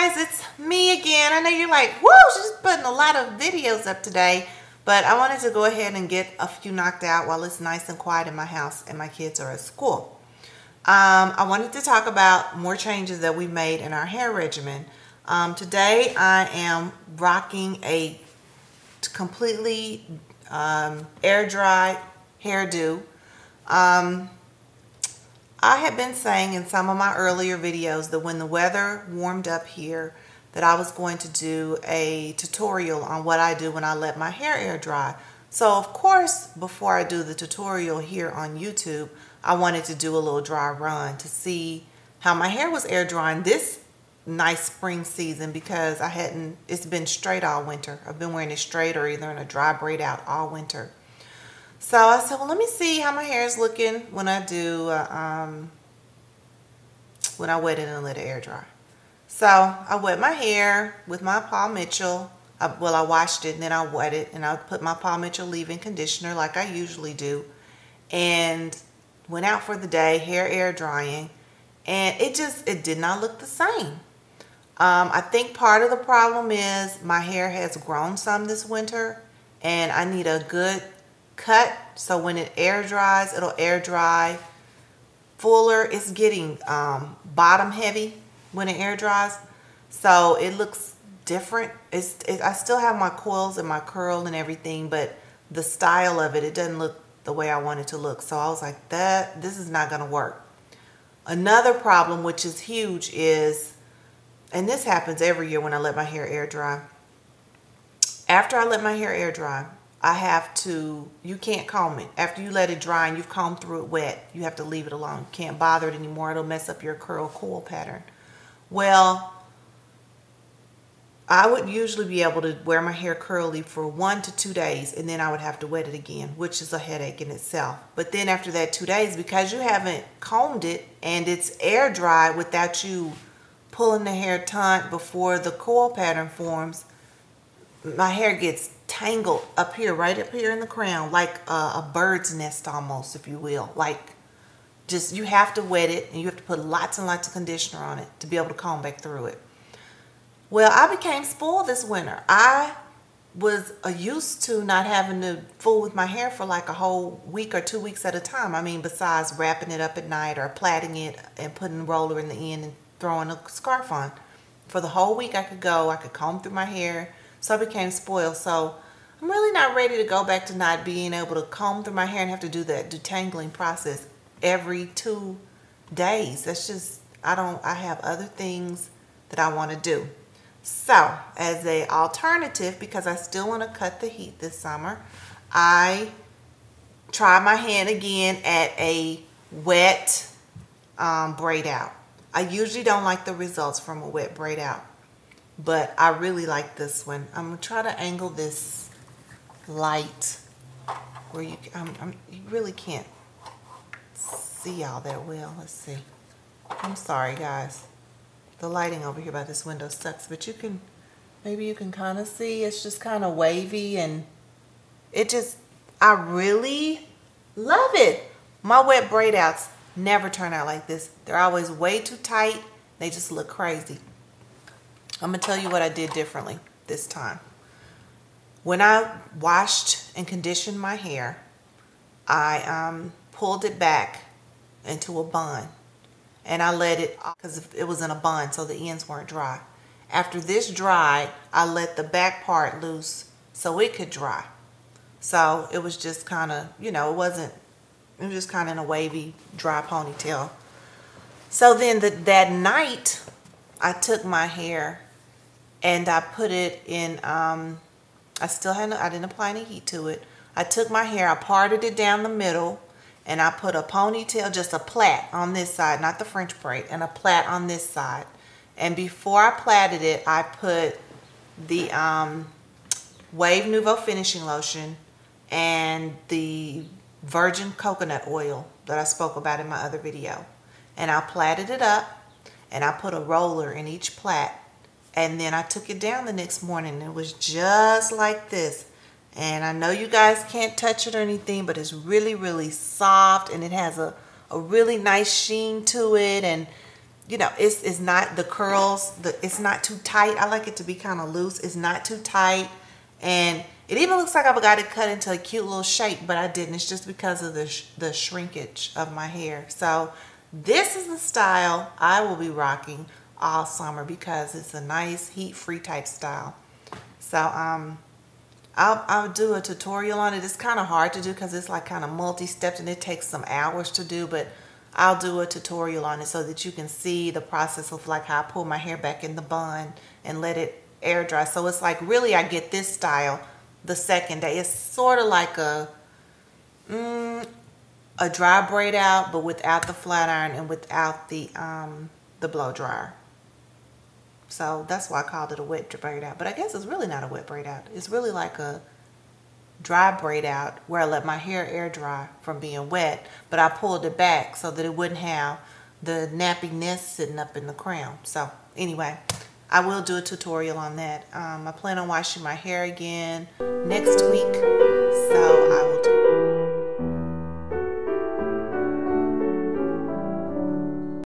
guys, it's me again. I know you're like, whoa, she's putting a lot of videos up today, but I wanted to go ahead and get a few knocked out while it's nice and quiet in my house and my kids are at school. I wanted to talk about more changes that we made in our hair regimen. Today I am rocking a completely air dry hairdo. I had been saying in some of my earlier videos that when the weather warmed up here that I was going to do a tutorial on what I do when I let my hair air dry. So of course, before I do the tutorial here on YouTube, I wanted to do a little dry run to see how my hair was air drying this nice spring season, because it's been straight all winter. I've been wearing it straight or either in a dry braid out all winter. So I said, well, let me see how my hair is looking when I do, when I wet it and let it air dry. So I wet my hair with my Paul Mitchell. I washed it and then I wet it and I put my Paul Mitchell leave-in conditioner like I usually do, and went out for the day, hair air drying, and it did not look the same. I think part of the problem is my hair has grown some this winter and I need a good cut, so when it air dries, it'll air dry fuller. It's getting bottom heavy when it air dries, so it looks different. I still have my coils and my curl and everything, but the style of it doesn't look the way I want it to look. So I was like, this is not gonna work. Another problem, which is huge, is, and this happens every year when I let my hair air dry, after I let my hair air dry, you can't comb it. After you let it dry and you've combed through it wet, you have to leave it alone. You can't bother it anymore. It'll mess up your curl coil pattern. Well, I would usually be able to wear my hair curly for 1 to 2 days, and then I would have to wet it again, which is a headache in itself. But then after that 2 days, because you haven't combed it and it's air dry without you pulling the hair taut before the coil pattern forms, my hair gets tangled up here, right up here in the crown, like a bird's nest almost, if you will. Like, just, you have to wet it and you have to put lots and lots of conditioner on it to be able to comb back through it. Well, I became spoiled this winter. I was used to not having to fool with my hair for like a whole week or 2 weeks at a time. I mean, besides wrapping it up at night or plaiting it and putting a roller in the end and throwing a scarf on. For the whole week I could comb through my hair. So I became spoiled. So I'm really not ready to go back to not being able to comb through my hair and have to do that detangling process every 2 days. That's just, I have other things that I want to do. So as a alternative, because I still want to cut the heat this summer, I try my hand again at a wet braid out. I usually don't like the results from a wet braid out, but I really like this one. I'm going to try to angle this light where you really can't see all that well. Let's see. I'm sorry, guys. The lighting over here by this window sucks, but maybe you can kind of see. It's just kind of wavy, and I really love it. My wet braid outs never turn out like this. They're always way too tight. They just look crazy. I'm going to tell you what I did differently this time. When I washed and conditioned my hair, I pulled it back into a bun. And I let it, because it was in a bun, so the ends weren't dry. After this dried, I let the back part loose so it could dry. So it was just kind of, it was just kind of in a wavy, dry ponytail. So then that night, I took my hair and I put it in, I didn't apply any heat to it. I took my hair, I parted it down the middle, and I put a ponytail, just a plait on this side, not the French braid, and a plait on this side. And before I plaited it, I put the Wave Nouveau finishing lotion and the virgin coconut oil that I spoke about in my other video. And I plaited it up, and I put a roller in each plait. And then I took it down the next morning, and it was just like this. And I know you guys can't touch it or anything, but it's really, really soft, and it has a really nice sheen to it, and you know, it's not the curls, it's not too tight. I like it to be kind of loose. It's not too tight. And it even looks like I've got it cut into a cute little shape, but I didn't. It's just because of the shrinkage of my hair. So this is the style I will be rocking all summer because it's a nice heat-free type style. So I'll do a tutorial on it. It's kind of hard to do because it's like kind of multi-steps and it takes some hours to do, but I'll do a tutorial on it so that you can see the process of like how I pull my hair back in the bun and let it air dry. So it's like really I get this style the second day. It's sort of like a dry braid out, but without the flat iron and without the blow dryer. So that's why I called it a wet braid out. But I guess it's really not a wet braid out. It's really like a dry braid out where I let my hair air dry from being wet, but I pulled it back so that it wouldn't have the nappiness sitting up in the crown. So anyway, I will do a tutorial on that. I plan on washing my hair again next week, so I will do